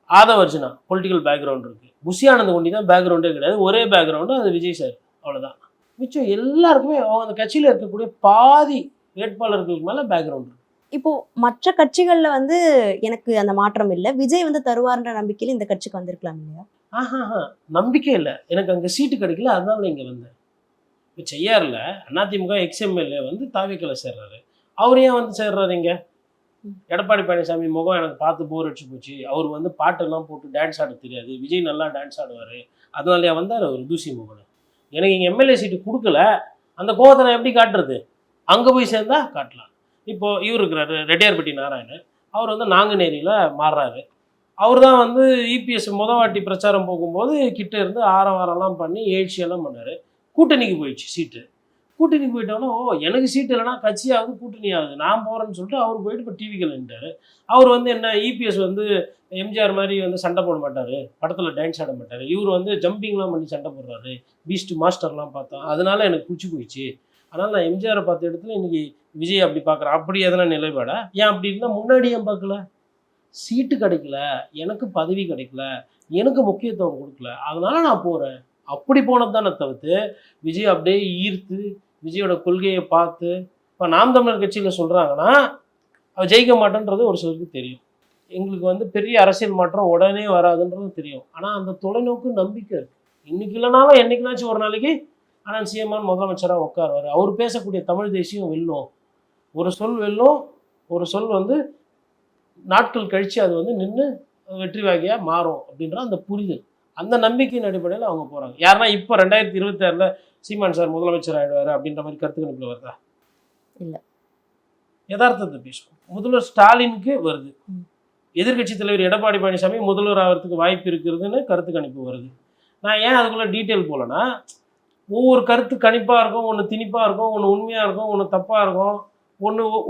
ஆதவர்ஜுனா பொலிட்டிக்கல் பேக்ரவுண்ட் இருக்குது, புஷி ஆனந்த் கொண்டி தான் பேக்ரவுண்டே கிடையாது, ஒரே பேக்ரவுண்டு அது விஜய் சார், அவ்வளோதான். மிச்சம் எல்லாருக்குமே அவங்க அந்த கட்சியில் இருக்கக்கூடிய பாதி வேட்பாளர்களுக்கு மேலே பேக்ரவுண்ட். இப்போ மற்ற கட்சிகள்ல வந்து எனக்கு அந்த மாற்றம் இல்லை, விஜய் வந்து தருவார்ன்ற நம்பிக்கையில இந்த கட்சிக்கு வந்திருக்கலாம் இல்லையா? நம்பிக்கை இல்லை, எனக்கு அங்கே சீட்டு கிடைக்கல, அதனால இங்கே வந்தேன். இப்போ செய்யார்ல அதிமுக எக்ஸ்எம்எல்ஏ வந்து தாவிக்கல சேர்றாரு, அவர் ஏன் வந்து சேர்றாரு இங்கே? எடப்பாடி பழனிசாமி முகம் எனக்கு பார்த்து போர் அடிச்சு போச்சு, அவர் வந்து பாட்டெல்லாம் போட்டு டான்ஸ் ஆட தெரியாது, விஜய் நல்லா டான்ஸ் ஆடுவார், அதனாலயா வந்தார் அவர் தூசி முகன். எனக்கு இங்கே எம்எல்ஏ சீட்டு கொடுக்கல, அந்த கோவத்தை நான் எப்படி காட்டுறது? அங்கே போய் சேர்ந்தா காட்டலாம். இப்போது இவர் இருக்கிறாரு ரெட்டியார்பட்டி நாராயணன், அவர் வந்து நாங்குநேரியில் மாறுறாரு. அவர் தான் வந்து இபிஎஸ் வாட்டி பிரச்சாரம் போகும்போது கிட்ட இருந்து ஆரவாரம்லாம் பண்ணி எழுச்சியெல்லாம் பண்ணார். கூட்டணிக்கு போயிடுச்சு சீட்டு. கூட்டணிக்கு போயிட்டோன்னா எனக்கு சீட்டு இல்லைனா கட்சியாவது கூட்டணி ஆகுது, நான் போகிறேன்னு சொல்லிட்டு அவர் போயிட்டு இப்போ டிவிக்கு நின்றார். அவர் வந்து என்ன, இபிஎஸ் வந்து எம்ஜிஆர் மாதிரி வந்து சண்டை போட மாட்டார், படத்தில் டான்ஸ் ஆட மாட்டார், இவர் வந்து ஜம்பிங்லாம் பண்ணி சண்டை போடுறாரு, பீஸ்ட் மாஸ்டர்லாம் பார்த்தோம், அதனால எனக்கு பிடிச்சி போயிடுச்சு, அதனால் நான் எம்ஜிஆரை பார்த்த இடத்துல இன்றைக்கி விஜய் அப்படி பார்க்குறேன், அப்படி எதனா நிலைப்பாடா? ஏன் அப்படி இருந்தால் முன்னாடி ஏன் பார்க்கல? சீட்டு கிடைக்கல, எனக்கு பதவி கிடைக்கல, எனக்கு முக்கியத்துவம் கொடுக்கல, அதனால நான் போகிறேன், அப்படி போனது தானே தவிர்த்து விஜய் அப்படியே ஈர்த்து விஜயோட கொள்கையை பார்த்து இப்போ நாம் தமிழர் கட்சியில் சொல்கிறாங்கன்னா அவள் ஜெயிக்க மாட்டேன்றது ஒரு சிலருக்கு தெரியும். எங்களுக்கு வந்து பெரிய அரசியல் மாற்றம் உடனே வராதுன்றது தெரியும். ஆனால் அந்த தொலைநோக்கு நம்பிக்கை இருக்குது. இன்றைக்கி இல்லைனாலும் என்றைக்குனாச்சும் ஒரு நாளைக்கு ஆனால் சிஎம்ஆர் முதலமைச்சராக உட்காருவார். அவர் பேசக்கூடிய தமிழ் தேசியம் வெல்லும், ஒரு சொல் வெல்லும், ஒரு சொல் வந்து நாட்கள் கழித்து அது வந்து நின்று வெற்றி வாகியாக மாறும் அப்படின்ற அந்த புரிதல், அந்த நம்பிக்கையின் அடிப்படையில் அவங்க போகிறாங்க. யாருன்னா இப்போ 2026 சீமான் சார் முதலமைச்சர் ஆகிடுவார் அப்படின்ற மாதிரி கருத்து கணிப்பில் வருதா? இல்லை, யதார்த்தத்தை பேசுவோம். முதல்வர் ஸ்டாலினுக்கு வருது, எதிர்கட்சி தலைவர் எடப்பாடி பழனிசாமி முதல்வர் ஆகிறதுக்கு வாய்ப்பு இருக்கிறதுன்னு கருத்து கணிப்பு வருது. நான் ஏன் அதுக்குள்ளே டீட்டெயில் போகலன்னா, ஒவ்வொரு கருத்து கணிப்பாக இருக்கும், ஒன்று திணிப்பாக இருக்கும், ஒன்று உண்மையாக இருக்கும், ஒன்று தப்பாக இருக்கும்.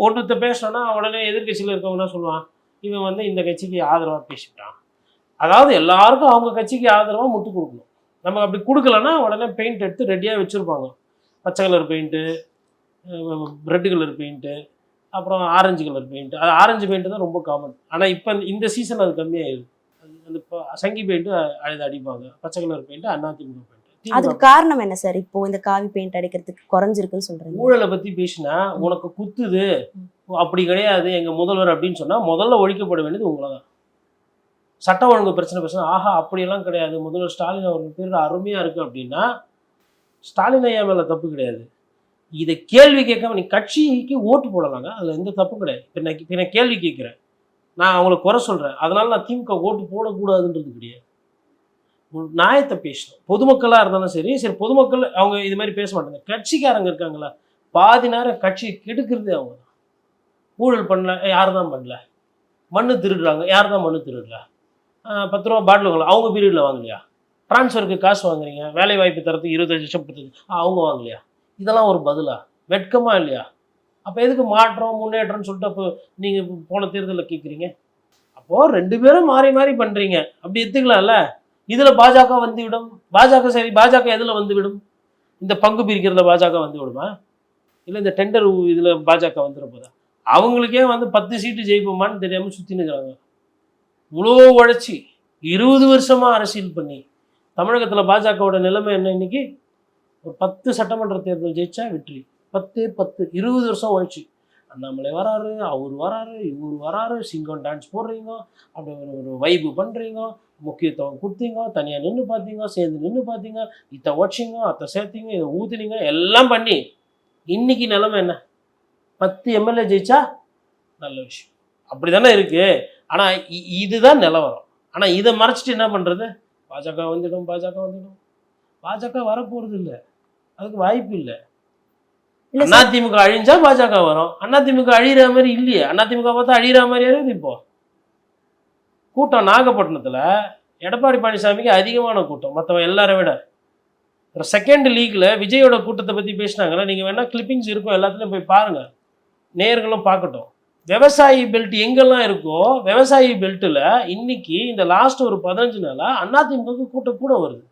ஒன்றுத்த பேசணுன்னா உடனே எதிர்கட்சியில் இருக்கவங்க என்ன சொல்லுவான், இவன் வந்து இந்த கட்சிக்கு ஆதரவாக பேசிட்டான். அதாவது எல்லாருக்கும் அவங்க கட்சிக்கு ஆதரவாக முட்டு கொடுக்கணும். நம்ம அப்படி கொடுக்கலன்னா உடனே பெயிண்ட் எடுத்து ரெடியாக வச்சுருப்பாங்க, பச்சை colour paint, red colour paint, அப்புறம் ஆரஞ்சு கலர் பெயிண்ட்டு. அது ஆரஞ்சு பெயிண்ட்டு தான் ரொம்ப காமன். ஆனால் இப்போ இந்த சீசன் அது கம்மியாகிடுது. அந்த சங்கி பெயிண்ட்டு அது அடிப்பாங்க, பச்சை கலர் பெயிண்ட்டு அதிமுக பெயிண்ட். அதுக்கு காரணம் என்ன சார்? இப்போ இந்த காவி பெயிண்ட் அடிக்கிறதுக்கு குறைஞ்சிருக்குன்னு சொல்றீங்க. ஊழலை பற்றி பேசினா உனக்கு குத்துது, அப்படி கிடையாது எங்கள் முதல்வர் அப்படின்னு சொன்னால் முதல்ல ஒழிக்கப்பட வேண்டியது உங்களை தான். சட்டம் ஒழுங்கு பிரச்சனை பேசுனா ஆஹா அப்படியெல்லாம் கிடையாது, முதல்வர் ஸ்டாலின் அவர்கள் பேர் அருமையாக இருக்குது அப்படின்னா ஸ்டாலின் ஐயா மேலே தப்பு கிடையாது. இதை கேள்வி கேட்காம நீ கட்சிக்கு ஓட்டு போடலாங்க, அதில் எந்த தப்பும் கிடையாது. இப்போ நான் கேள்வி கேட்குறேன், நான் அவங்கள குறை சொல்கிறேன், அதனால நான் திமுக ஓட்டு போடக்கூடாதுன்றது கிடையாது. நியாயத்தை பேசணும். பொதுமக்களாக இருந்தாலும் சரி சரி பொதுமக்கள் அவங்க இது மாதிரி பேச மாட்டாங்க. கட்சிக்காரங்க இருக்காங்களா, பாதி நேரம் கட்சியை கெடுக்கிறதே அவங்க தான். ஊழல் பண்ணல, யார் தான் பண்ணல? மண்ணு திருடுறாங்க, யார் தான் மண்ணு திருடுறா? 10 ரூபா பாட்டில் வாங்கலாம், அவங்க பீரியடில் வாங்கலையா? ட்ரான்ஸ்ஃபருக்கு காசு வாங்குறீங்க, வேலை வாய்ப்பு தரத்துக்கு 25 லட்சம் 10 அவங்க வாங்கலையா? இதெல்லாம் ஒரு பதிலா? வெட்கமா இல்லையா? அப்போ எதுக்கு மாற்றம் முன்னேற்றம்னு சொல்லிட்டு அப்போ நீங்கள் போன தேர்தலில் கேட்குறீங்க? அப்போது 2 பேரும் மாறி மாறி பண்ணுறீங்க, அப்படி எடுத்துக்கலாம்ல. இதில் பாஜக வந்து விடும், பாஜக சரி, பாஜக எதில் வந்து விடும்? இந்த பங்கு பிரிக்கிறதுல பாஜக வந்து விடுமா? இல்லை இந்த டெண்டர் இதில் பாஜக வந்துட போதா? அவங்களுக்கே வந்து 10 சீட்டு ஜெயிப்போமான்னு தெரியாமல் சுற்றின்னு இருக்கிறாங்க. இவ்வளோ உழைச்சி 20 வருஷமாக அரசியல் பண்ணி தமிழகத்தில் பாஜகவோட நிலைமை என்ன? இன்னைக்கு ஒரு 10 சட்டமன்ற தேர்தல் ஜெயிச்சா வெற்றி, 10 20 வருஷம் உழைச்சி. அண்ணாமலை வராரு, அவர் வராரு, இவர் வராரு, சிங்கம் டான்ஸ் போடுறீங்க, அப்படி ஒரு வைப்பு பண்ணுறீங்க, முக்கியத்துவம் கொடுத்தீங்க, தனியாக நின்று பார்த்தீங்க, சேர்ந்து நின்று பார்த்தீங்க, இதை உடச்சிங்க, அத்தை சேர்த்தீங்க, இதை ஊற்றுனீங்க, எல்லாம் பண்ணி இன்னைக்கு நிலைமை என்ன? 10 எம்எல்ஏ ஜெயிச்சா நல்ல விஷயம், அப்படி தானே இருக்கு. ஆனால் இதுதான் நிலவரம். ஆனால் இதை மறைச்சிட்டு என்ன பண்ணுறது? பாஜக வந்துடும், பாஜக வந்துடும். பாஜக வரப்போகிறது இல்லை, அதுக்கு வாய்ப்பு இல்லை. அதிமுக அழிஞ்சா பாஜக வரும். அதிமுக அழிகிற மாதிரி இல்லையே. அதிமுக பார்த்தா அழிகிற மாதிரியே இருக்குது. இப்போ கூட்டம் நாகப்பட்டினத்தில் எடப்பாடி பழனிசாமிக்கு அதிகமான கூட்டம், மற்றவங்க எல்லாரை விட. ஒரு செகண்ட் லீக்ல விஜயோட கூட்டத்தை பற்றி பேசினாங்கன்னா நீங்கள் வேணால் கிளிப்பிங்ஸ் இருக்கும், எல்லாத்துலேயும் போய் பாருங்கள், நேயர்களும் பார்க்கட்டும். விவசாயி பெல்ட் எங்கெல்லாம் இருக்கோ விவசாயி பெல்ட்டில் இன்னைக்கு இந்த லாஸ்ட் ஒரு 15 நாளாக அதிமுக கூட்டம் கூட வருது.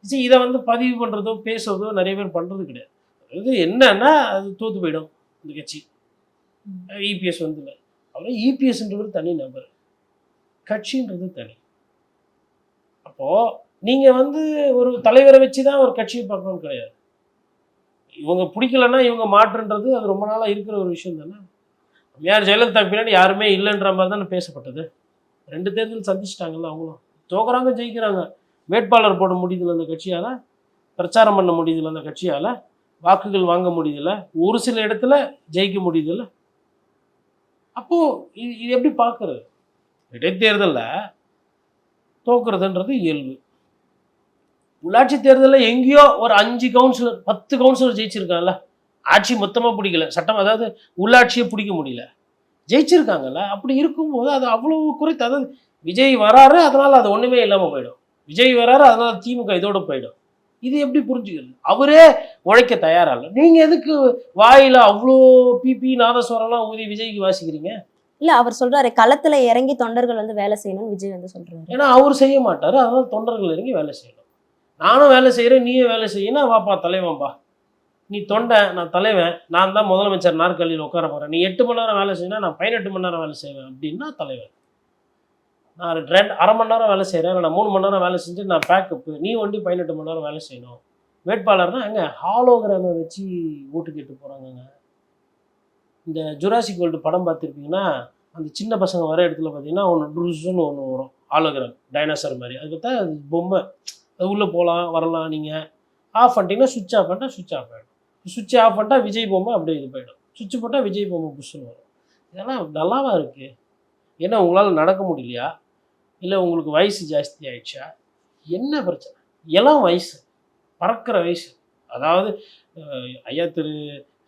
சரி, இதை வந்து பதிவு பண்ணுறதோ பேசுறதோ நிறைய பேர் பண்ணுறது கிடையாது. அது என்னன்னா அது தோற்று போயிடும் இந்த கட்சி. இபிஎஸ் வந்து இல்லை, அப்புறம் இபிஎஸ்ன்றது தனி நபர், கட்சின்றது தனி. அப்போது நீங்கள் வந்து ஒரு தலைவரை வச்சு தான் ஒரு கட்சியை பார்க்கணும்னு கிடையாது. இவங்க பிடிக்கலன்னா இவங்க மாற்றுன்றது அது ரொம்ப நாளாக இருக்கிற ஒரு விஷயம் தானே. யார் ஜெயலலிதா பின்னாடி யாருமே இல்லைன்ற மாதிரி தானே பேசப்பட்டது. 2 தேர்தல் சந்திச்சிட்டாங்கல்ல, அவங்களும் தோக்குறாங்க, ஜெயிக்கிறாங்க. வேட்பாளர் போட முடியுதில்ல அந்த கட்சியால், பிரச்சாரம் பண்ண முடியுதில்ல அந்த கட்சியால், வாக்குகள் வாங்க முடியுதில்ல, ஒரு சில இடத்துல ஜெயிக்க முடியுதில்ல. அப்போது இது எப்படி பார்க்குறது? இடைத்தேர்தலில் தோக்குறதுன்றது இயல்பு. உள்ளாட்சி தேர்தலில் எங்கேயோ ஒரு 5 கவுன்சிலர் 10 கவுன்சிலர் ஜெயிச்சிருக்காங்கல்ல, ஆட்சி மொத்தமாக பிடிக்கல, சட்டம் அதாவது உள்ளாட்சியை பிடிக்க முடியல, ஜெயிச்சிருக்காங்கல்ல. அப்படி இருக்கும்போது அது அவ்வளோ குறைத்து, அதாவது விஜய் வராரு அதனால் அது ஒன்றுமே இல்லாமல் போயிடும், விஜய் வராரு அதனால் திமுக இதோடு போயிடும். இது எப்படி புரிஞ்சுக்கிறது? அவரே உழைக்க தயாரா இல்லை, நீங்கள் எதுக்கு வாயில் அவ்வளோ பிபி நாதஸ்வரம்லாம் ஊதி விஜய்க்கு வாசிக்கிறீங்க? இல்ல, அவர் சொல்றாரு களத்துல இறங்கி தொண்டர்கள் வந்து வேலை செய்யணும்னு விஜய் வந்து சொல்றாரு. ஏன்னா அவர் செய்ய மாட்டாரு, அதனால தொண்டர்கள் இறங்கி வேலை செய்யணும். நானும் வேலை செய்கிறேன், நீயும் வேலை செய்யணும், வாப்பா தலைவன்பா, நீ தொண்டை, நான் தலைவன், நான் தான் முதலமைச்சர் நாற்காலியில் உட்கார போகிறேன், நீ 8 மணி நேரம் வேலை செய்யணும், நான் 18 மணி நேரம் வேலை செய்வேன் அப்படின்னா தலைவன். நான் 2.5 மணி நேரம் வேலை செய்கிறேன், நான் 3 மணி நேரம் வேலை செஞ்சு நான் பேக்கப்பு, நீ வண்டி 18 மணி நேரம் வேலை செய்யணும். வேட்பாளர்னா அங்கே ஹாலோகிராமை வச்சு ஓட்டு கேட்டு போகிறாங்கங்க. இந்த ஜுராசிக் வேர்ல்டு படம் பார்த்துருப்பீங்கன்னா, அந்த சின்ன பசங்க வர இடத்துல பார்த்தீங்கன்னா ஒன்று ட்ரூஸ்ன்னு ஒன்று வரும், ஹாலோகிராம் டைனாசர் மாதிரி. அது பார்த்தா அது பொம்மை, அது உள்ளே போகலாம் வரலாம். நீங்கள் ஆஃப் பண்ணிட்டீங்கன்னா சுவிட்ச் ஆஃப் பண்ணிட்டா சுவிட்ச் ஆஃப் ஆகிடும், சுவிட்ச் ஆஃப் பண்ணிட்டா விஜய் பொம்மை அப்படியே இது போயிடும், சுவிட்ச் போட்டால் விஜய் பொம்மை புஷ்ஷுன்னு வரும். இதெல்லாம் நல்லாவா இருக்குது? ஏன்னா உங்களால் நடக்க முடியலையா, இல்லை உங்களுக்கு வயசு ஜாஸ்தி ஆயிடுச்சா, என்ன பிரச்சனை? எல்லாம் வயசு, பறக்கிற வயசு. அதாவது ஐயா திரு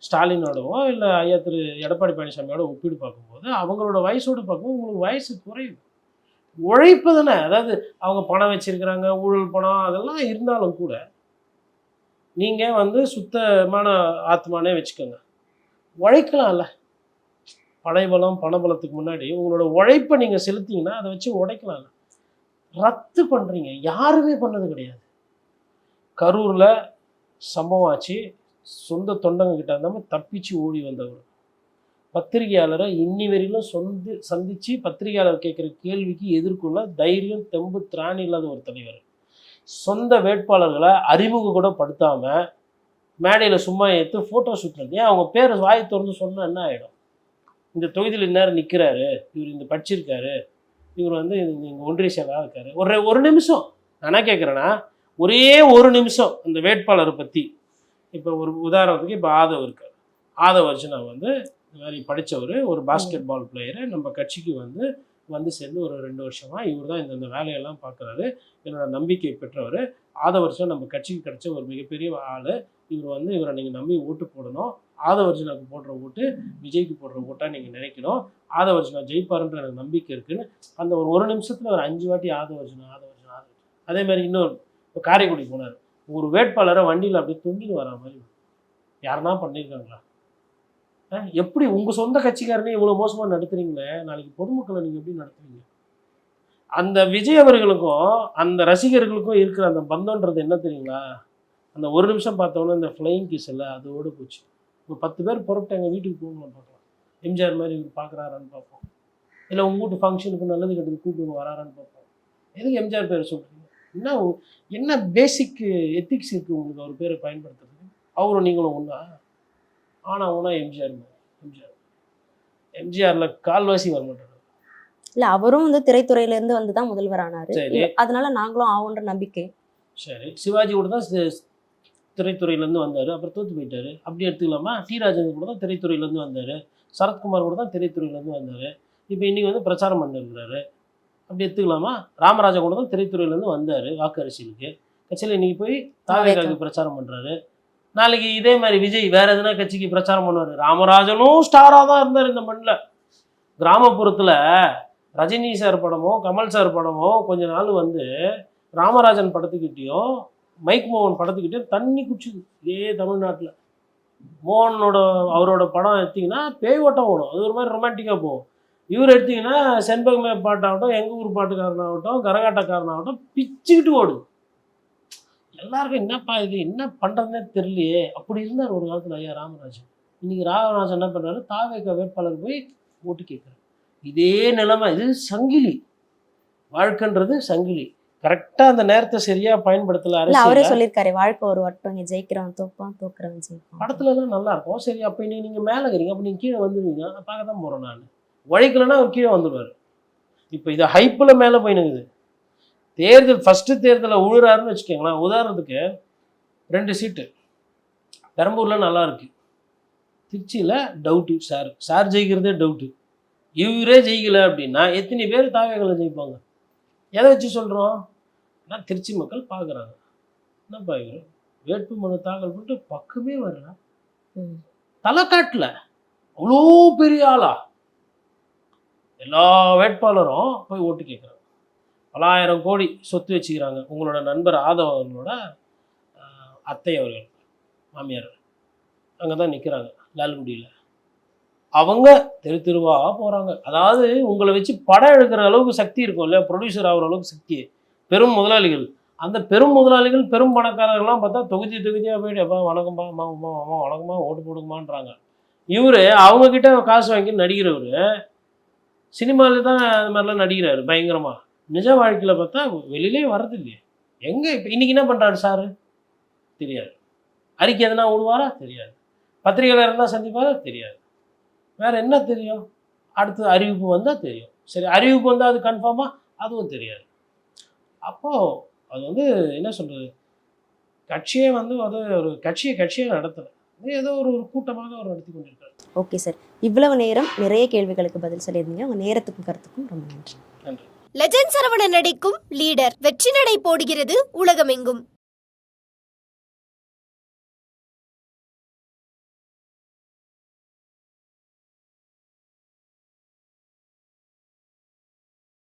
ஸ்டாலினோடவோ இல்லை ஐயா திரு எடப்பாடி பழனிசாமியோட ஒப்பீடு பார்க்கும்போது அவங்களோட வயசோடு பார்க்கும்போது உங்களுக்கு வயசு குறையுது. உழைப்பு தானே, அதாவது அவங்க பணம் வச்சிருக்கிறாங்க, ஊழல் பணம் அதெல்லாம் இருந்தாலும் கூட நீங்கள் வந்து சுத்தமான ஆத்மானே வச்சுக்கோங்க, உழைக்கலாம்ல. படைபலம் பணபலத்துக்கு முன்னாடி உங்களோட உழைப்பை நீங்கள் செலுத்திங்கன்னா அதை வச்சு உடைக்கலாம்ல. ரத்து பண்ணுறீங்க, யாருமே பண்ணது கிடையாது. கரூரில் சம்பவம் ஆச்சு, சொந்த தொண்டங்க கிட்ட இருந்தாமல் தப்பிச்சு ஓடி வந்தவர், பத்திரிகையாளரை இன்னி வரையிலும் சந்தித்து பத்திரிகையாளர் கேட்குற கேள்விக்கு எதிர்கொள்ள தைரியம் தெம்பு திராணி இல்லாத ஒரு தலைவர். சொந்த வேட்பாளர்களை அறிமுகம் கூட படுத்தாமல் மேடையில் சும்மா ஏற்று ஃபோட்டோ ஷூட் ஏன் அவங்க பேரை வாய் திறந்து சொன்னால் என்ன ஆகிடும்? இந்த தொகுதியில் இந்நேரம் நிற்கிறாரு, இவர் இந்த படிச்சிருக்காரு, இவர் வந்து இங்கே ஒன்றிய செயலாக இருக்காரு. ஒரு நிமிஷம் நான் என்ன கேட்குறேன்னா, ஒரே ஒரு நிமிஷம் அந்த வேட்பாளரை பற்றி இப்போ ஒரு உதாரணத்துக்கு இப்போ ஆதவ் இருக்கார். ஆதவ் அர்ஜுனா வந்து இந்த மாதிரி படித்தவர், ஒரு பாஸ்கெட் பால் பிளேயரு, நம்ம கட்சிக்கு வந்து சேர்ந்து ஒரு 2 வருஷமா இவர் தான் இந்த வேலையெல்லாம் பார்க்குறாரு, என்னோட நம்பிக்கை பெற்றவர். ஆதவ் அர்ஜுனா நம்ம கட்சிக்கு கிடைச்ச ஒரு மிகப்பெரிய ஆள். இவரை நீங்கள் நம்பி ஓட்டு போடணும். ஆதவ் அர்ஜுனாவுக்கு போடுற ஓட்டு விஜய்க்கு போடுற ஓட்டாக நீங்கள் நினைக்கணும். ஆதவ் அர்ஜுனா ஜெயிப்பாருன்ற எனக்கு நம்பிக்கை இருக்குன்னு அந்த ஒரு நிமிஷத்தில் ஒரு 5 வாட்டி ஆதவ் அர்ஜுனா. அதே மாதிரி இன்னொரு காரைக்குடி போனார், ஒரு வேட்பாளரை வண்டியில் அப்படியே தொங்கின்னு வரா மாதிரி யாருன்னா பண்ணியிருக்காங்களா? எப்படி உங்கள் சொந்த கட்சிக்காரனே இவ்வளோ மோசமாக நடத்துறீங்களே, நாளைக்கு பொதுமக்களை நீங்கள் எப்படி நடத்துவீங்க? அந்த விஜய் அவர்களுக்கும் அந்த ரசிகர்களுக்கும் இருக்கிற அந்த பந்தம்ன்றது என்ன தெரியுங்களா? அந்த ஒரு நிமிஷம் பார்த்தோன்னே இந்த ஃப்ளையிங் கிஸ் இல்லை, அதோடு போச்சு. ஒரு 10 பேர் புறப்பட்டு எங்கள் வீட்டுக்கு போகணும்னு பார்க்கலாம். எம்ஜிஆர் மாதிரி இவர் பார்க்குறாரான்னு பார்ப்போம். இல்லை உங்கள் வீட்டு ஃபங்க்ஷனுக்கு நல்லது கெட்டது கூப்பிட்டு வராரான்னு பார்ப்போம். எதுக்கு எம்ஜிஆர் பேரை சொல்கிறீங்க? என்ன பேசிக் எத்திக்ஸ் இருக்குது உங்களுக்கு அவர் பேரை பயன்படுத்துறதுக்கு? அவரும் நீங்களும் ஒன்றா? ஆனால் எம்ஜிஆரில் கால்வாசி வரமாட்டார். இல்ல அவரும் வந்து திரைத்துறையில இருந்து வந்து தான் முதல்வர் ஆனாரு. சரி. அதனால நாங்களும் ஆவோன்ற நம்பிக்கை. சரி, சிவாஜி கூட தான் திரைத்துறையிலேருந்து வந்தார், அப்புறம் தோற்று போயிட்டார். அப்படி எடுத்துக்கலாமா? டி ராஜேந்திரன் கூட தான் திரைத்துறையிலேருந்து வந்தார், சரத்குமார் கூட தான் திரைத்துறையிலேருந்து வந்தார். இப்போ இன்றைக்கி வந்து பிரச்சாரம் பண்ணிருக்கிறாரு. அப்படி எடுத்துக்கலாமா? ராமராஜன் கூட தான் திரைத்துறையிலேருந்து வந்தார் வாக்கு அரசியலுக்கு. கட்சியில் இன்றைக்கி போய் தாவேகாவுக்கு பிரச்சாரம் பண்ணுறாரு. நாளைக்கு இதே மாதிரி விஜய் வேறு எதுனா கட்சிக்கு பிரச்சாரம் பண்ணுவார். ராமராஜனும் ஸ்டாராக தான் இருந்தார் இந்த மண்ணில். கிராமப்புறத்தில் ரஜினி சார் படமோ கமல் சார் படமோ கொஞ்ச நாள் வந்து ராமராஜன் படத்துக்கிட்டேயும் மைக் மோகன் படத்துக்கிட்டேயும் தண்ணி குடிச்சுது. இதே தமிழ்நாட்டில் அவரோட படம் எடுத்திங்கன்னா பேய் ஓட்டம் ஓடும், அது ஒரு மாதிரி ரொமான்டிக்காக போகும். இவர் எடுத்திங்கன்னா செண்பகமே பாட்டாகட்டும், எங்கள் ஊர் பாட்டுக்காரனாகட்டும், கரகாட்டக்காரனாகட்டும் பிச்சுக்கிட்டு ஓடுது. எல்லாருக்கும் என்னப்பா இது என்ன பண்ணுறதுனே தெரியலையே. அப்படி இருந்தார் ஒரு காலத்தில் ஐயா ராமராஜன். இன்றைக்கி ராமராஜன் என்ன பண்ணுறாரு? தாவேக வேட்பாளர் போய் ஓட்டு கேட்குறாரு. இதே நிலைமை. இது சங்கிலி வாழ்க்கைன்றது, சங்கிலி. கரெக்டாக அந்த நேரத்தை சரியாக பயன்படுத்தல. அவரே சொல்லியிருக்காரு, வாழ்க்கை ஒரு வட்டம், இங்கே ஜெயிக்கிறவன் தோப்பான், தோக்குறவன் ஜெயிப்பான். படத்துலலாம் நல்லா இருக்கும். சரி, அப்போ நீங்கள் மேலே இருக்கிறீங்க, அப்போ நீங்கள் கீழே வந்துடுவீங்க. பார்க்க தான் போகிறேன் நான். உழைக்கலன்னா அவர் கீழே வந்துடுவார். இப்போ இதை ஹைப்பில் மேலே போயினுக்குது. ஃபஸ்ட்டு தேர்தலில் உழுறாருன்னு வச்சுக்கோங்களேன். உதாரணத்துக்கு 2 சீட்டு பெரம்பூரில் நல்லா இருக்கு, திருச்சியில் டவுட்டு. Sir ஜெயிக்கிறதே doubt. இவரே ஜெயிக்கலை அப்படின்னா எத்தனை பேர் தாவேகளை ஜெயிப்பாங்க? எதை வச்சு சொல்கிறோம்? ஆனால் திருச்சி மக்கள் பார்க்குறாங்க, என்னப்பா இவர் வேட்பு மனு தாக்கல் பண்ணிட்டு பக்கமே வரல, தலை காட்டல, அவ்வளோ பெரிய ஆளா? எல்லா வேட்பாளரும் போய் ஓட்டு கேட்குறாங்க. பலாயிரம் கோடி சொத்து வச்சுக்கிறாங்க. உங்களோட நண்பர் ஆதவ் அவர்களோட அத்தை அவர்கள் மாமியார் அங்கே தான் நிற்கிறாங்க லால்குடியில். அவங்க தெருவாக போகிறாங்க. அதாவது உங்களை வச்சு படம் எடுக்கிற அளவுக்கு சக்தி இருக்கும் இல்லையா, ப்ரொடியூசர் ஆகிற அளவுக்கு சக்தி பெரும் முதலாளிகள். அந்த பெரும் முதலாளிகள் பெரும் பணக்காரர்கள்லாம் பார்த்தா தொகுதியாக போயிட்டு அப்பா வணக்கம்பா அம்மா வணக்கம்மா ஓட்டு போடுங்கம்மான்றாங்க. இவர் அவங்கக்கிட்ட காசு வாங்கி நடிக்கிறவர் சினிமாவில் தான் அது மாதிரிலாம் நடிக்கிறாரு பயங்கரமாக. நிஜ வாழ்க்கையில் பார்த்தா வெளியிலே வர்றது இல்லையே. எங்கே இப்போ இன்றைக்கி என்ன பண்ணுறாரு சார் தெரியாது. அறிக்கை எதனா விடுவாரா தெரியாது. பத்திரிகையில் இருந்தால் சந்திப்பாரா தெரியாது. வேறு என்ன தெரியும்? அடுத்து அறிவிப்பு வந்தால் தெரியும். சரி, அறிவிப்பு வந்தால் அது கன்ஃபார்மாக அதுவும் தெரியாது. அப்போது அது வந்து என்ன சொல்கிறது, கட்சியே வந்து அது ஒரு கட்சியை நடத்தலை, ஏதோ ஒரு கூட்டமாக அவர் நடத்தி கொண்டிருக்காரு. ஓகே சார், இவ்வளவு நேரம் நிறைய கேள்விகளுக்கு பதில் சொல்லியிருந்தீங்க. உங்கள் நேரத்துக்கும் கருத்துக்கும் ரொம்ப நன்றி. லெஜண்ட் சரவணன் நடிக்கும் லீடர் வெற்றி நடை போடுகிறது உலகமெங்கும்.